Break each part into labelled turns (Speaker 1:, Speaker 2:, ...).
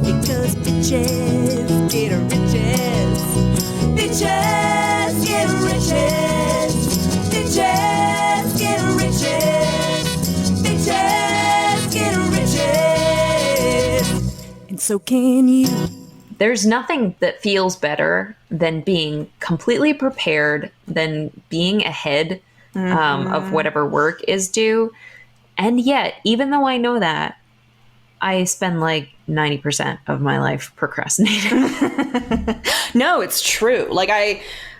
Speaker 1: Because bitches get riches. Bitches get riches. Bitches get riches. Bitches get riches. And so can you.
Speaker 2: There's nothing that feels better than being completely prepared, than being ahead of whatever work is due. And yet, even though I know that, I spend like 90% of my life procrastinating.
Speaker 3: No, it's true. Like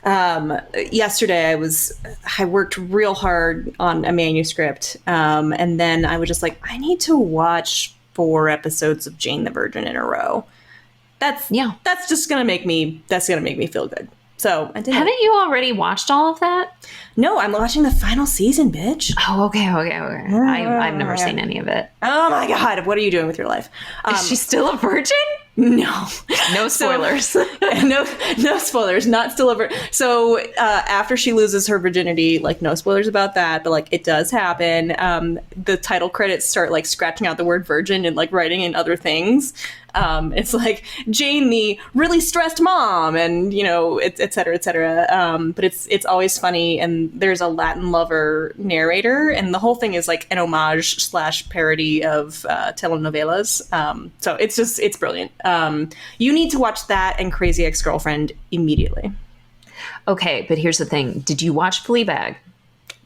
Speaker 3: yesterday I worked real hard on a manuscript. And then I was just like, I need to watch 4 episodes of Jane the Virgin in a row. That's just going to make me feel good. So I didn't.
Speaker 2: Haven't you already watched all of that?
Speaker 3: No, I'm watching the final season, bitch.
Speaker 2: Oh, okay. I've never seen any of it.
Speaker 3: Oh my God. What are you doing with your life?
Speaker 2: Is she still a virgin?
Speaker 3: No.
Speaker 2: No spoilers.
Speaker 3: No spoilers. Not still a virgin. So after she loses her virginity, like no spoilers about that, but like it does happen. The title credits start like scratching out the word virgin and like writing in other things. It's like Jane, the really stressed mom, and you know, et cetera, et cetera. But it's always funny, and there's a Latin lover narrator, and the whole thing is like an homage / parody of telenovelas. So it's brilliant. You need to watch that and Crazy Ex-Girlfriend immediately.
Speaker 2: Okay, but here's the thing: did you watch Fleabag?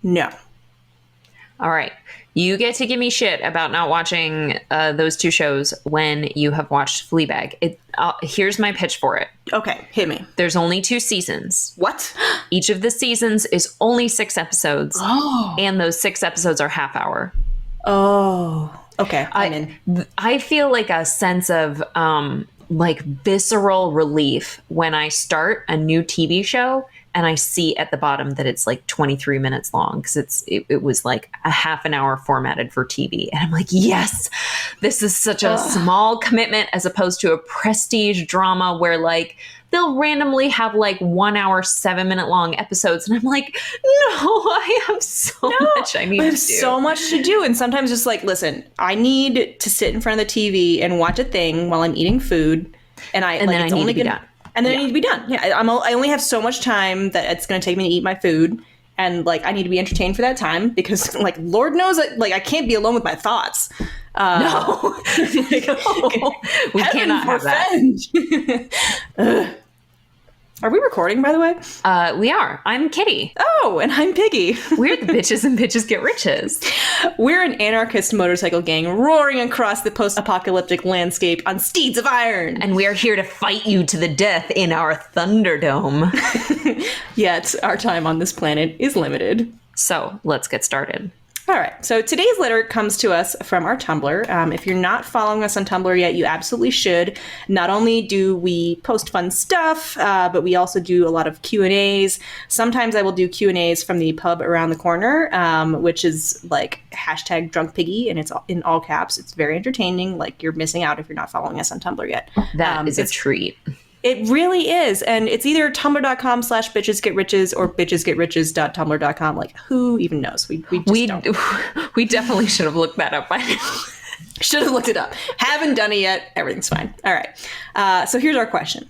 Speaker 3: No.
Speaker 2: All right. You get to give me shit about not watching those 2 shows when you have watched Fleabag. Here's my pitch for it.
Speaker 3: Okay, hit me.
Speaker 2: There's only 2 seasons.
Speaker 3: What?
Speaker 2: Each of the seasons is only 6 episodes.
Speaker 3: Oh.
Speaker 2: And those 6 episodes are half hour.
Speaker 3: Oh. Okay, I'm in.
Speaker 2: I feel like a sense of like visceral relief when I start a new TV show and I see at the bottom that it's like 23 minutes long, because it was like a half an hour formatted for TV. And I'm like, yes, this is such a small commitment as opposed to a prestige drama where like they'll randomly have like 1 hour, 7-minute long episodes. And I'm like, no, I have so much I need to do.
Speaker 3: So much to do. And sometimes just like, listen, I need to sit in front of the TV and watch a thing while I'm eating food. And then I need to be done. And then I need to be done. Yeah, I only have so much time that it's going to take me to eat my food. And like, I need to be entertained for that time because like, Lord knows that like, I can't be alone with my thoughts.
Speaker 2: No.
Speaker 3: Like,
Speaker 2: no. We cannot have that.
Speaker 3: Are we recording, by the way?
Speaker 2: We are. I'm Kitty.
Speaker 3: Oh, and I'm Piggy.
Speaker 2: We're the bitches and bitches get riches.
Speaker 3: We're an anarchist motorcycle gang roaring across the post-apocalyptic landscape on steeds of iron.
Speaker 2: And we are here to fight you to the death in our Thunderdome.
Speaker 3: Yet, our time on this planet is limited.
Speaker 2: So, let's get started.
Speaker 3: All right. So today's letter comes to us from our Tumblr. If you're not following us on Tumblr yet, you absolutely should. Not only do we post fun stuff, but we also do a lot of Q&As. Sometimes I will do Q&As from the pub around the corner, which is like #DrunkPiggy, and it's in all caps. It's very entertaining. Like, you're missing out if you're not following us on Tumblr yet.
Speaker 2: That is a treat.
Speaker 3: It really is. And it's either tumblr.com/bitchesgetriches or bitchesgetriches.tumblr.com. Like, who even knows? We don't.
Speaker 2: We definitely should have looked that up by now.
Speaker 3: Should have looked it up. Haven't done it yet. Everything's fine. All right. So here's our question.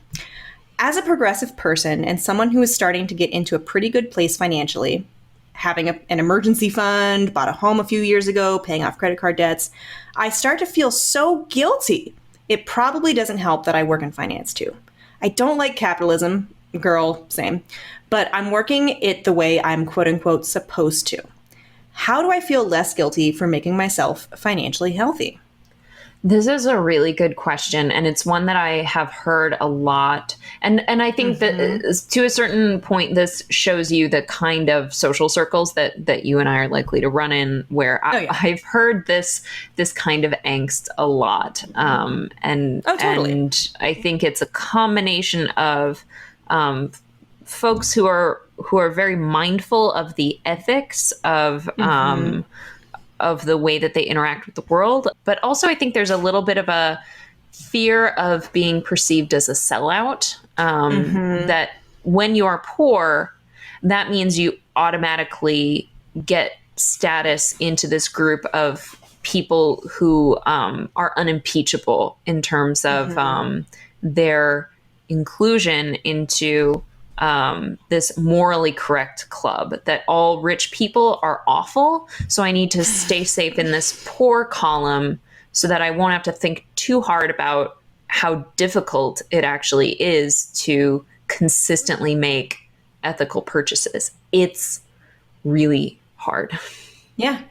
Speaker 3: As a progressive person and someone who is starting to get into a pretty good place financially, having an emergency fund, bought a home a few years ago, paying off credit card debts, I start to feel so guilty. It probably doesn't help that I work in finance too. I don't like capitalism, girl, same, but I'm working it the way I'm quote unquote supposed to. How do I feel less guilty for making myself financially healthy?
Speaker 2: This is a really good question, and it's one that I have heard a lot. And I think that to a certain point, this shows you the kind of social circles that you and I are likely to run in, where I've heard this kind of angst a lot. And I think it's a combination of folks who are very mindful of the ethics of the way that they interact with the world. But also I think there's a little bit of a fear of being perceived as a sellout, that when you are poor, that means you automatically get status into this group of people who are unimpeachable in terms of their inclusion into this morally correct club, that all rich people are awful. So I need to stay safe in this poor column so that I won't have to think too hard about how difficult it actually is to consistently make ethical purchases. It's really hard.
Speaker 3: Yeah.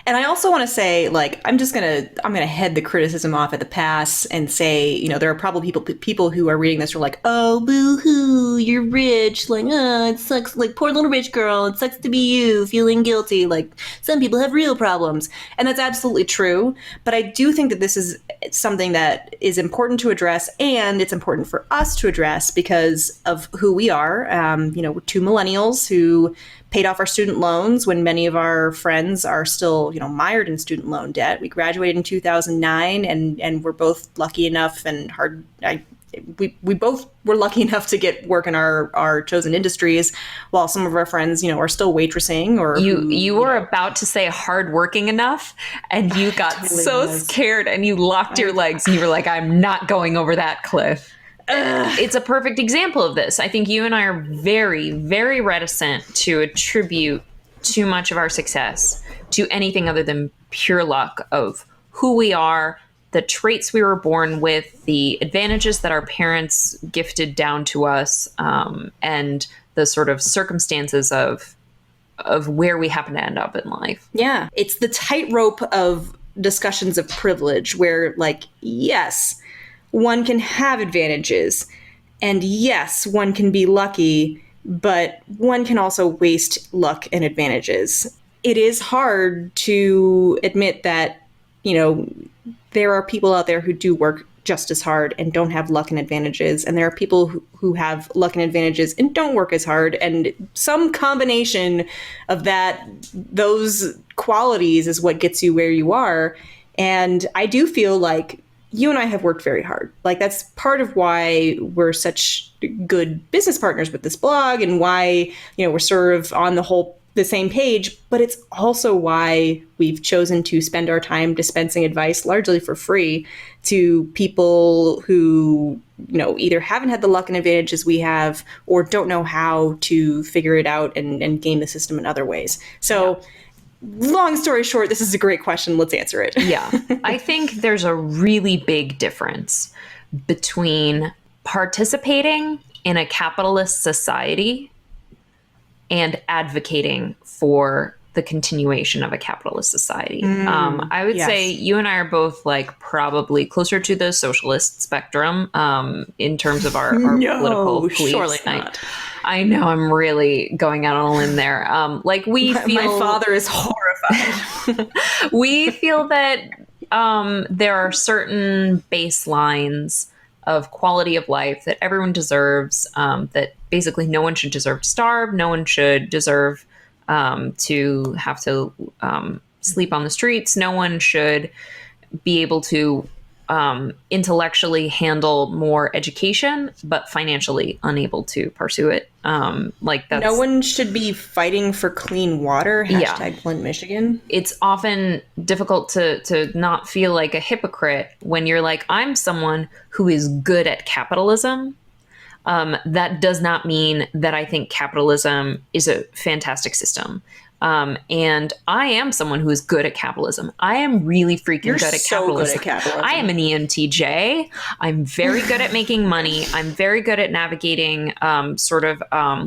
Speaker 3: And I also want to say, like, I'm gonna head the criticism off at the pass and say, you know, there are probably people who are reading this who are like, oh, boo hoo, you're rich, like, oh, it sucks, like, poor little rich girl, it sucks to be you, feeling guilty, like, some people have real problems, and that's absolutely true. But I do think that this is something that is important to address, and it's important for us to address because of who we are. You know, we're two millennials who paid off our student loans when many of our friends are still, you know, mired in student loan debt. We graduated in 2009, and we're both lucky enough we both were lucky enough to get work in our chosen industries, while some of our friends, you know, are still waitressing. Or
Speaker 2: you were about to say hardworking enough, and you got so scared and you locked your legs and you were like, I'm not going over that cliff. It's a perfect example of this. I think you and I are very, very reticent to attribute too much of our success to anything other than pure luck of who we are, the traits we were born with, the advantages that our parents gifted down to us, and the sort of circumstances of where we happen to end up in life.
Speaker 3: Yeah. It's the tightrope of discussions of privilege where, like, yes, one can have advantages, and yes, one can be lucky, but one can also waste luck and advantages. It is hard to admit that, you know, there are people out there who do work just as hard and don't have luck and advantages, and there are people who have luck and advantages and don't work as hard, and some combination of those qualities is what gets you where you are. And I do feel like you and I have worked very hard. Like, that's part of why we're such good business partners with this blog, and why, you know, we're sort of on the same page, but it's also why we've chosen to spend our time dispensing advice largely for free to people who, you know, either haven't had the luck and advantages we have, or don't know how to figure it out and game the system in other ways. So, long story short, this is a great question. Let's answer it.
Speaker 2: Yeah. I think there's a really big difference between participating in a capitalist society and advocating for the continuation of a capitalist society. I would say you and I are both, like, probably closer to the socialist spectrum in terms of our political beliefs.
Speaker 3: Surely not.
Speaker 2: I know I'm really going out on a limb there. Like, we feel...
Speaker 3: My father is horrified.
Speaker 2: We feel that there are certain baselines of quality of life that everyone deserves, that basically no one should deserve to starve, no one should deserve to have to sleep on the streets, no one should be able to intellectually handle more education, but financially unable to pursue it. Like, that's...
Speaker 3: No one should be fighting for clean water. # Flint, Michigan.
Speaker 2: It's often difficult to not feel like a hypocrite when you're like, I'm someone who is good at capitalism. That does not mean that I think capitalism is a fantastic system. And I am someone who is good at capitalism. I am really freaking good at capitalism.
Speaker 3: Good at capitalism.
Speaker 2: I am an ENTJ. I'm very good at making money. I'm very good at navigating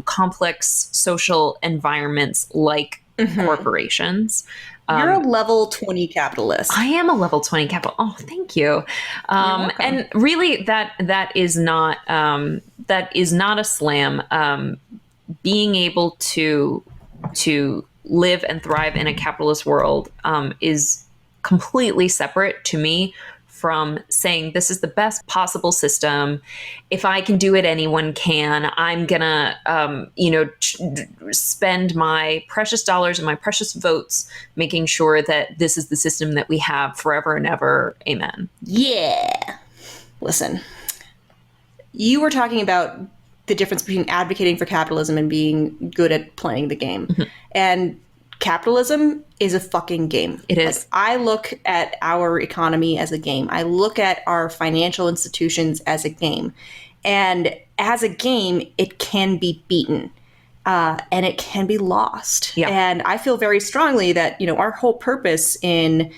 Speaker 2: complex social environments like corporations.
Speaker 3: You're a level 20 capitalist.
Speaker 2: I am a level 20 capital. Oh, thank you. And really, that is not a slam. Being able to live and thrive in a capitalist world is completely separate to me from saying this is the best possible system. If I can do it, anyone can. I'm gonna, spend my precious dollars and my precious votes making sure that this is the system that we have forever and ever. Amen.
Speaker 3: Yeah. Listen, you were talking about the difference between advocating for capitalism and being good at playing the game. And capitalism is a fucking game.
Speaker 2: It is.
Speaker 3: Like, I look at our economy as a game. I look at our financial institutions as a game. And as a game, it can be beaten. And it can be lost.
Speaker 2: Yeah.
Speaker 3: And I feel very strongly that, our whole purpose in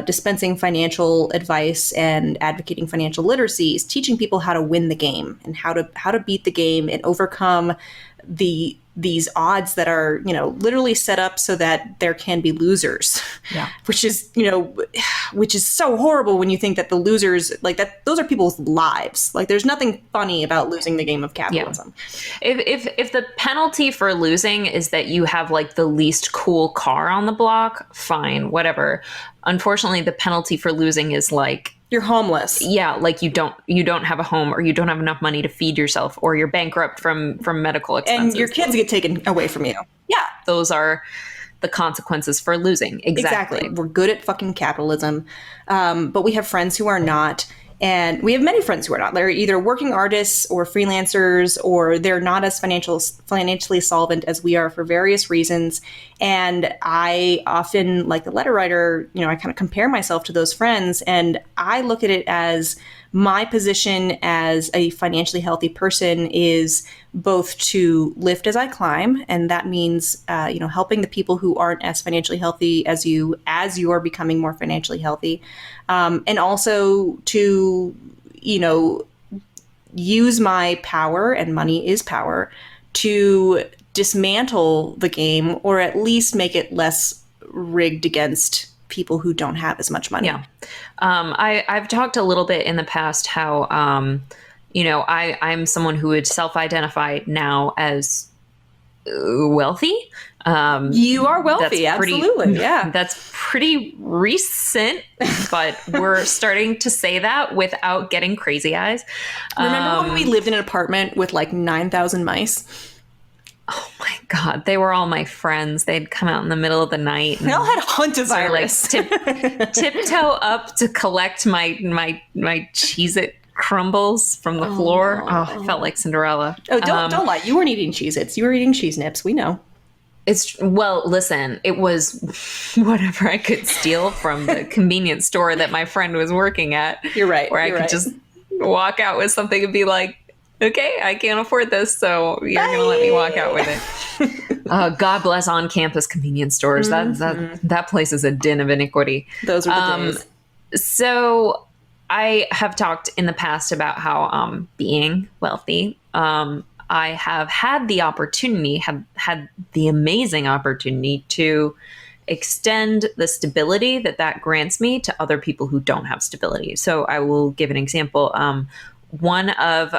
Speaker 3: dispensing financial advice and advocating financial literacy is teaching people how to win the game and how to beat the game and overcome these odds that are, literally set up so that there can be losers.
Speaker 2: Yeah.
Speaker 3: Which is so horrible when you think that the losers, like, that those are people's lives. Like, there's nothing funny about losing the game of capitalism.
Speaker 2: Yeah. If the penalty for losing is that you have like the least cool car on the block, fine, whatever. Unfortunately, the penalty for losing is like,
Speaker 3: you're homeless.
Speaker 2: Yeah, like you don't have a home, or you don't have enough money to feed yourself, or you're bankrupt from medical expenses.
Speaker 3: And your kids get taken away from you. Yeah.
Speaker 2: Those are the consequences for losing. Exactly.
Speaker 3: We're good at fucking capitalism. But we have friends who are not. And we have many friends who are not. They're either working artists or freelancers, or they're not as financially solvent as we are for various reasons. And I often, like the letter writer, I kind of compare myself to those friends. And I look at it as my position as a financially healthy person is both to lift as I climb. And that means, helping the people who aren't as financially healthy as you are becoming more financially healthy. And also to, use my power, and money is power, to dismantle the game, or at least make it less rigged against people who don't have as much money.
Speaker 2: Yeah. I've talked a little bit in the past how, I'm someone who would self-identify now as wealthy.
Speaker 3: You are wealthy, absolutely. Yeah.
Speaker 2: That's pretty recent, but we're starting to say that without getting crazy eyes.
Speaker 3: Remember when we lived in an apartment with like 9,000 mice?
Speaker 2: Oh my God. They were all my friends. They'd come out in the middle of the night.
Speaker 3: They all had hantavirus.
Speaker 2: Like tiptoe up to collect my Cheez-It crumbles from the floor.
Speaker 3: No.
Speaker 2: Oh, I felt like Cinderella.
Speaker 3: Oh, don't lie. You weren't eating Cheez-Its. You were eating cheese nips. We know.
Speaker 2: Listen, it was whatever I could steal from the convenience store that my friend was working at.
Speaker 3: You're right.
Speaker 2: Where I could just walk out with something and be like, okay, I can't afford this, so you're going to let me walk out with it. God bless on-campus convenience stores.
Speaker 3: Mm-hmm.
Speaker 2: That place is a den of iniquity.
Speaker 3: Those are the days.
Speaker 2: So I have talked in the past about how being wealthy, I have had the amazing opportunity to extend the stability that grants me to other people who don't have stability. So I will give an example. One of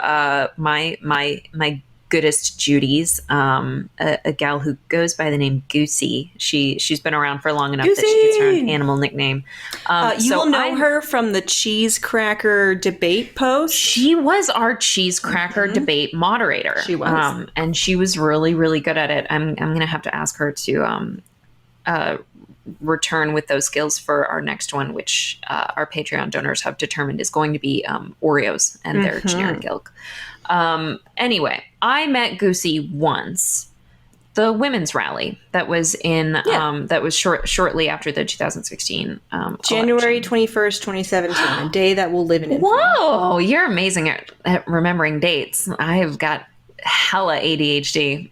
Speaker 2: my goodest Judies, a gal who goes by the name Goosey. She's been around for long enough
Speaker 3: Goosey!
Speaker 2: that she gets her own animal nickname.
Speaker 3: You will know her from the cheese cracker debate post.
Speaker 2: She was our cheese cracker debate moderator.
Speaker 3: She was,
Speaker 2: and she was really, really good at it. I'm gonna have to ask her to return with those skills for our next one, which our Patreon donors have determined is going to be Oreos and their generic ilk. Anyway, I met Goosey once, the women's rally that was in that was shortly after the 2016
Speaker 3: January 21st, 2017, a day that will live in infamy.
Speaker 2: Whoa, you're amazing at remembering dates. I've got hella ADHD.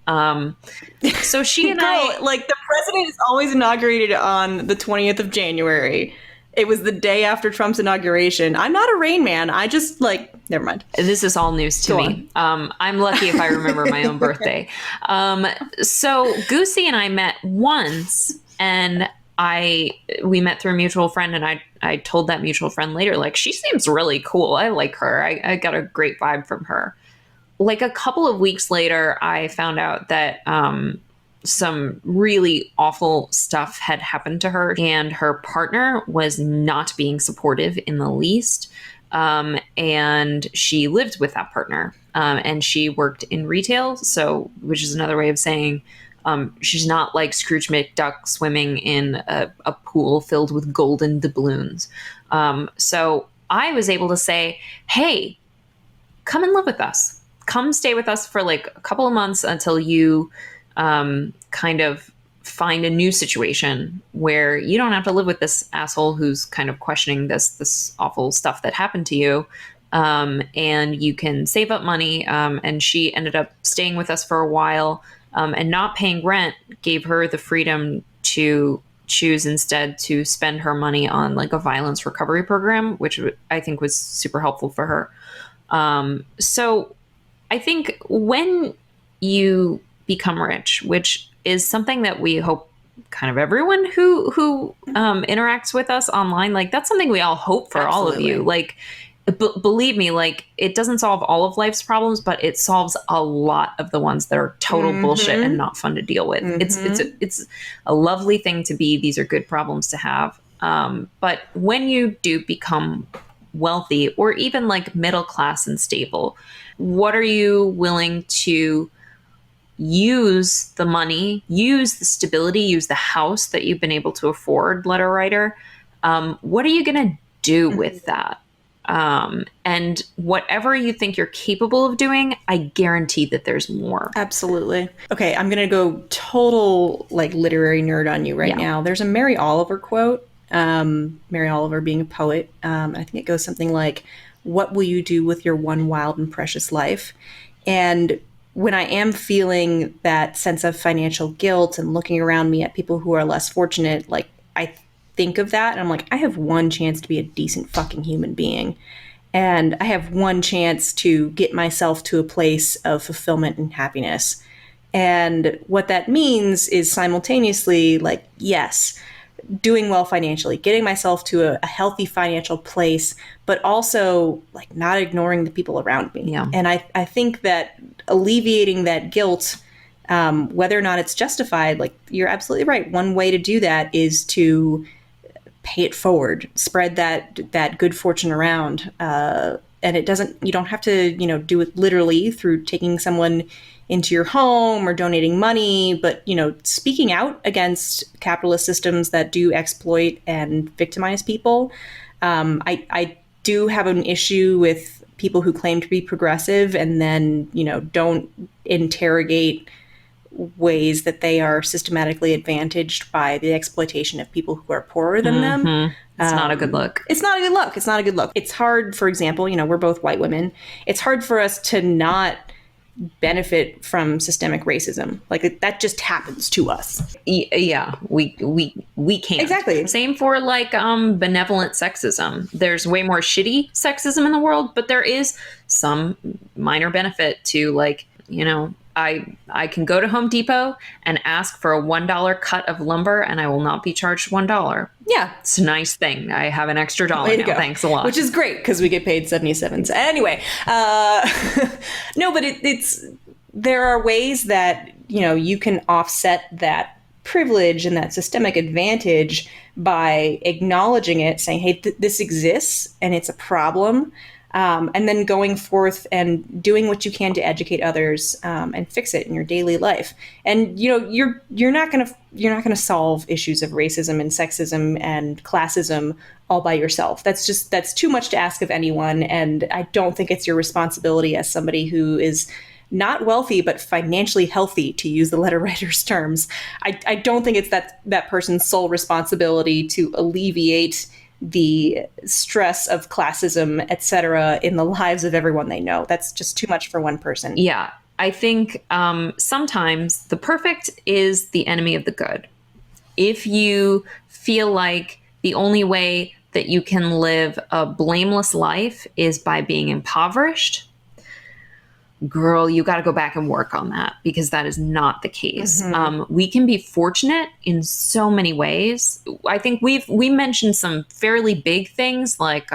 Speaker 2: So she and
Speaker 3: I, like, the president is always inaugurated on the 20th of January. It was the day after Trump's inauguration. I'm not a Rain Man. I just, never mind.
Speaker 2: This is all news to me. I'm lucky if I remember my own birthday. So Goosey and I met once, and we met through a mutual friend, and I told that mutual friend later, like, she seems really cool. I like her. I got a great vibe from her. Like, a couple of weeks later, I found out that some really awful stuff had happened to her, and her partner was not being supportive in the least. And she lived with that partner, and she worked in retail. So, which is another way of saying, she's not like Scrooge McDuck swimming in a pool filled with golden doubloons. So I was able to say, hey, come and live with us. Come stay with us for like a couple of months until you kind of find a new situation where you don't have to live with this asshole who's kind of questioning this awful stuff that happened to you. And you can save up money. And she ended up staying with us for a while, and not paying rent gave her the freedom to choose instead to spend her money on like a violence recovery program, which I think was super helpful for her. So I think when you become rich, which is something that we hope kind of everyone who interacts with us online, like that's something we all hope for. Absolutely. All of you. Like, believe me, like it doesn't solve all of life's problems, but it solves a lot of the ones that are total bullshit and not fun to deal with. It's a lovely thing to be. These are good problems to have. But when you do become wealthy or even like middle class and stable, what are you willing to use the money, use the stability, use the house that you've been able to afford, letter writer? What are you going to do with that? And whatever you think you're capable of doing, I guarantee that there's more.
Speaker 3: Absolutely. Okay, I'm going to go total like literary nerd on you right now. There's a Mary Oliver quote, Mary Oliver being a poet. I think it goes something like, "What will you do with your one wild and precious life?" And when I am feeling that sense of financial guilt and looking around me at people who are less fortunate, like I think of that and I'm like, I have one chance to be a decent fucking human being. And I have one chance to get myself to a place of fulfillment and happiness. And what that means is simultaneously like, yes, doing well financially, getting myself to a healthy financial place, but also like not ignoring the people around me.
Speaker 2: Yeah.
Speaker 3: And I think that alleviating that guilt, whether or not it's justified, like you're absolutely right. One way to do that is to pay it forward, spread that good fortune around. And you don't have to, do it literally through taking someone into your home or donating money, but, speaking out against capitalist systems that do exploit and victimize people. I do have an issue with people who claim to be progressive and then, don't interrogate ways that they are systematically advantaged by the exploitation of people who are poorer than them.
Speaker 2: It's not a good look.
Speaker 3: It's not a good look. It's not a good look. It's hard, for example, we're both white women. It's hard for us to not benefit from systemic racism. Like that just happens to us.
Speaker 2: Yeah, we can't.
Speaker 3: Exactly.
Speaker 2: Same for like benevolent sexism. There's way more shitty sexism in the world, but there is some minor benefit to like, I can go to Home Depot and ask for a $1 cut of lumber and I will not be charged $1.
Speaker 3: Yeah.
Speaker 2: It's a nice thing. I have an extra dollar now. Thanks a lot.
Speaker 3: Which is great because we get paid 77 cents. Anyway, no, but there are ways that, you can offset that privilege and that systemic advantage by acknowledging it, saying, hey, this exists and it's a problem. And then going forth and doing what you can to educate others and fix it in your daily life. And you're not gonna solve issues of racism and sexism and classism all by yourself. That's too much to ask of anyone. And I don't think it's your responsibility as somebody who is not wealthy but financially healthy, to use the letter writer's terms. I don't think it's that person's sole responsibility to alleviate the stress of classism, et cetera, in the lives of everyone they know. That's just too much for one person.
Speaker 2: Yeah. I think sometimes the perfect is the enemy of the good. If you feel like the only way that you can live a blameless life is by being impoverished, girl, you got to go back and work on that, because that is not the case. We can be fortunate in so many ways. I think we mentioned some fairly big things like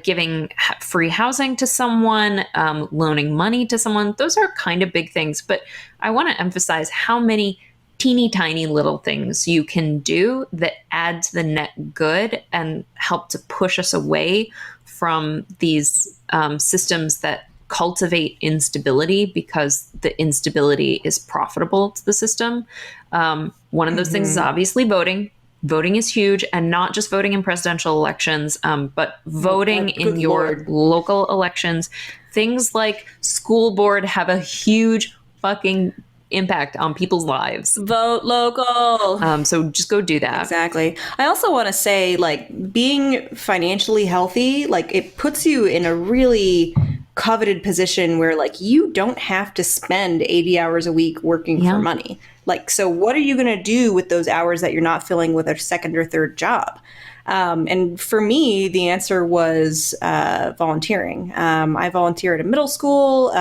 Speaker 2: giving free housing to someone, loaning money to someone. Those are kind of big things, but I want to emphasize how many teeny tiny little things you can do that add to the net good and help to push us away from these systems that cultivate instability, because the instability is profitable to the system. One of those things is obviously voting. Voting is huge, and not just voting in presidential elections, but voting in your local elections. Things like school board have a huge fucking impact on people's lives.
Speaker 3: Vote local.
Speaker 2: So just go do that.
Speaker 3: Exactly. I also want to say, like, being financially healthy, like, it puts you in a really coveted position where, like, you don't have to spend 80 hours a week working for money. Like, so what are you going to do with those hours that you're not filling with a second or third job? And for me, the answer was volunteering. I volunteer at a middle school,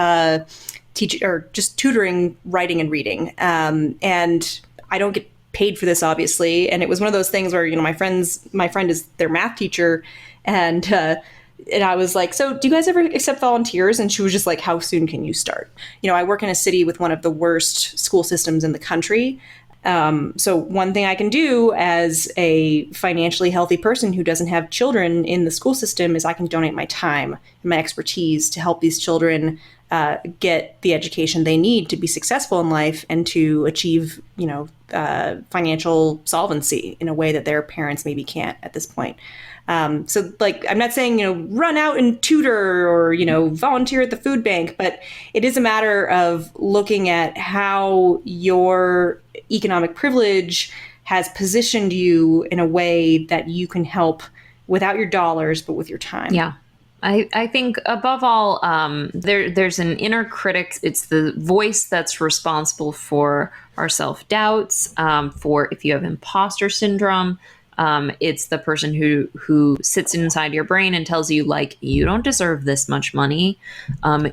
Speaker 3: teach or just tutoring writing and reading. And I don't get paid for this, obviously. And it was one of those things where, you know, my friend is their math teacher, and I was like, so do you guys ever accept volunteers? And she was just like, how soon can you start? You know, I work in a city with one of the worst school systems in the country. So one thing I can do as a financially healthy person who doesn't have children in the school system is I can donate my time and my expertise to help these children get the education they need to be successful in life and to achieve, you know, financial solvency in a way that their parents maybe can't at this point. So, like, I'm not saying, you know, run out and tutor or, you know, volunteer at the food bank, but it is a matter of looking at how your economic privilege has positioned you in a way that you can help without your dollars, but with your time.
Speaker 2: Yeah. I think above all, there's an inner critic. It's the voice that's responsible for our self-doubts, for if you have imposter syndrome. It's the person who sits inside your brain and tells you, like, you don't deserve this much money.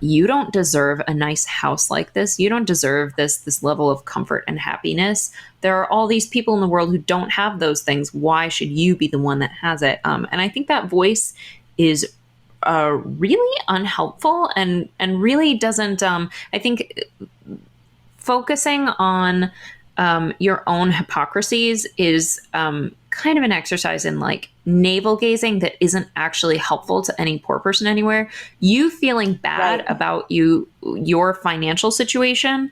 Speaker 2: You don't deserve a nice house like this. You don't deserve this level of comfort and happiness. There are all these people in the world who don't have those things. Why should you be the one that has it? And I think that voice is really unhelpful and really doesn't, I think focusing on your own hypocrisies is kind of an exercise in, like, navel gazing that isn't actually helpful to any poor person anywhere. You feeling bad about your financial situation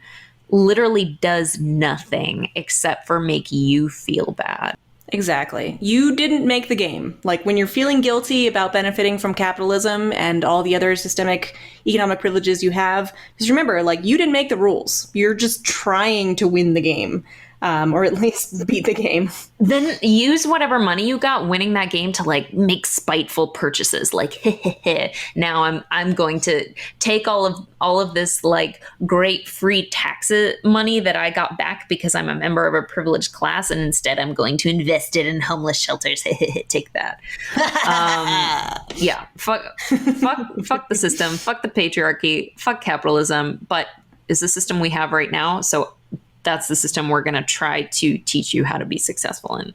Speaker 2: literally does nothing except for make you feel bad.
Speaker 3: Exactly. You didn't make the game. Like, when you're feeling guilty about benefiting from capitalism and all the other systemic economic privileges you have, just remember, like, you didn't make the rules. You're just trying to win the game. Or at least beat the game.
Speaker 2: Then use whatever money you got winning that game to, like, make spiteful purchases. Like, now I'm going to take all of this, like, great free tax money that I got back because I'm a member of a privileged class, and instead I'm going to invest it in homeless shelters. Take that. Yeah. Fuck the system. Fuck the patriarchy. Fuck capitalism. But is the system we have right now. So that's the system we're going to try to teach you how to be successful in.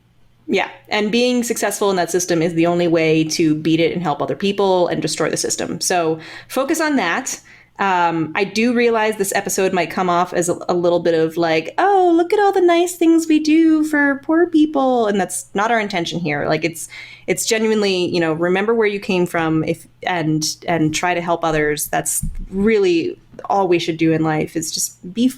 Speaker 3: Yeah. And being successful in that system is the only way to beat it and help other people and destroy the system. So focus on that. I do realize this episode might come off as a little bit of like, oh, look at all the nice things we do for poor people. And that's not our intention here. Like, it's genuinely, you know, remember where you came from and try to help others. That's really all we should do in life, is just be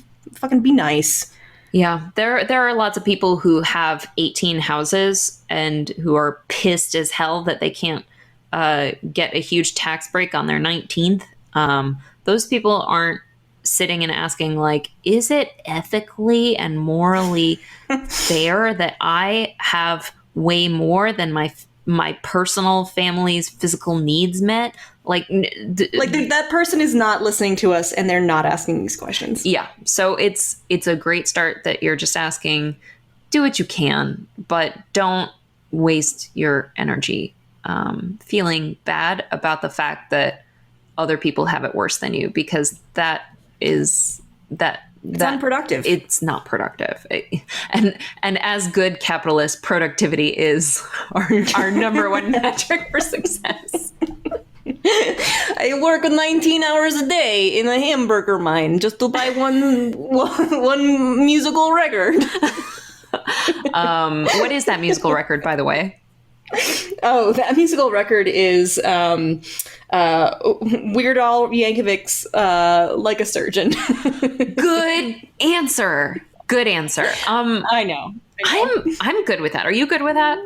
Speaker 3: nice.
Speaker 2: Yeah, there are lots of people who have 18 houses and who are pissed as hell that they can't get a huge tax break on their 19th. Those people aren't sitting and asking, like, is it ethically and morally fair that I have way more than my personal family's physical needs met? Like
Speaker 3: that person is not listening to us, and they're not asking these questions.
Speaker 2: Yeah. So it's a great start that you're just asking, do what you can, but don't waste your energy feeling bad about the fact that other people have it worse than you, because it's unproductive. It's not productive. And as good capitalist, productivity is our number one metric for success.
Speaker 3: I work 19 hours a day in a hamburger mine just to buy one musical record.
Speaker 2: What is that musical record, by the way?
Speaker 3: Oh, that musical record is Weird Al Yankovic's Like a Surgeon.
Speaker 2: Good answer. Good answer.
Speaker 3: I know.
Speaker 2: I'm good with that. Are you good with that?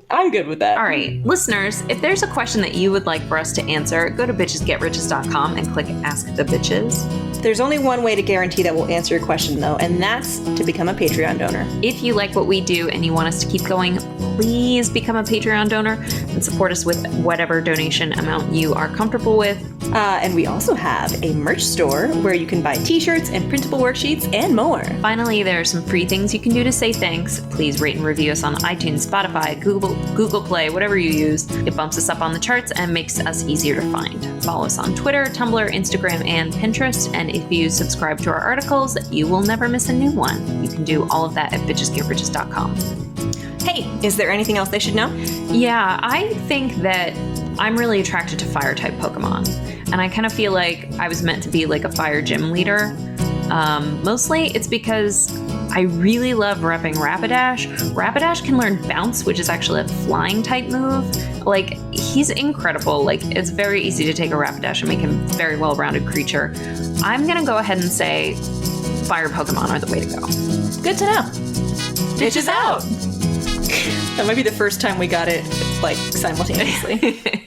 Speaker 3: I'm good with that.
Speaker 2: All right, listeners, if there's a question that you would like for us to answer, go to bitchesgetriches.com and click Ask the Bitches.
Speaker 3: There's only one way to guarantee that we'll answer your question, though, and that's to become a Patreon donor.
Speaker 2: If you like what we do and you want us to keep going, please become a Patreon donor and support us with whatever donation amount you are comfortable with.
Speaker 3: And we also have a merch store where you can buy t-shirts and printable worksheets and more.
Speaker 2: Finally, there are some free things you can do to say thanks. Please rate and review us on iTunes, Spotify, Google Play, whatever you use. It bumps us up on the charts and makes us easier to find. Follow us on Twitter, Tumblr, Instagram, and Pinterest. And if you subscribe to our articles, you will never miss a new one. You can do all of that at bitchesgetriches.com.
Speaker 3: Hey, is there anything else they should know?
Speaker 2: Yeah, I think that I'm really attracted to fire-type Pokemon. And I kind of feel like I was meant to be like a fire gym leader. Mostly it's because I really love repping Rapidash. Rapidash can learn Bounce, which is actually a flying type move. Like, he's incredible. Like, it's very easy to take a Rapidash and make him a very well-rounded creature. I'm going to go ahead and say fire Pokemon are the way to go.
Speaker 3: Good to know. Bitches out! That might be the first time we got it, like, simultaneously.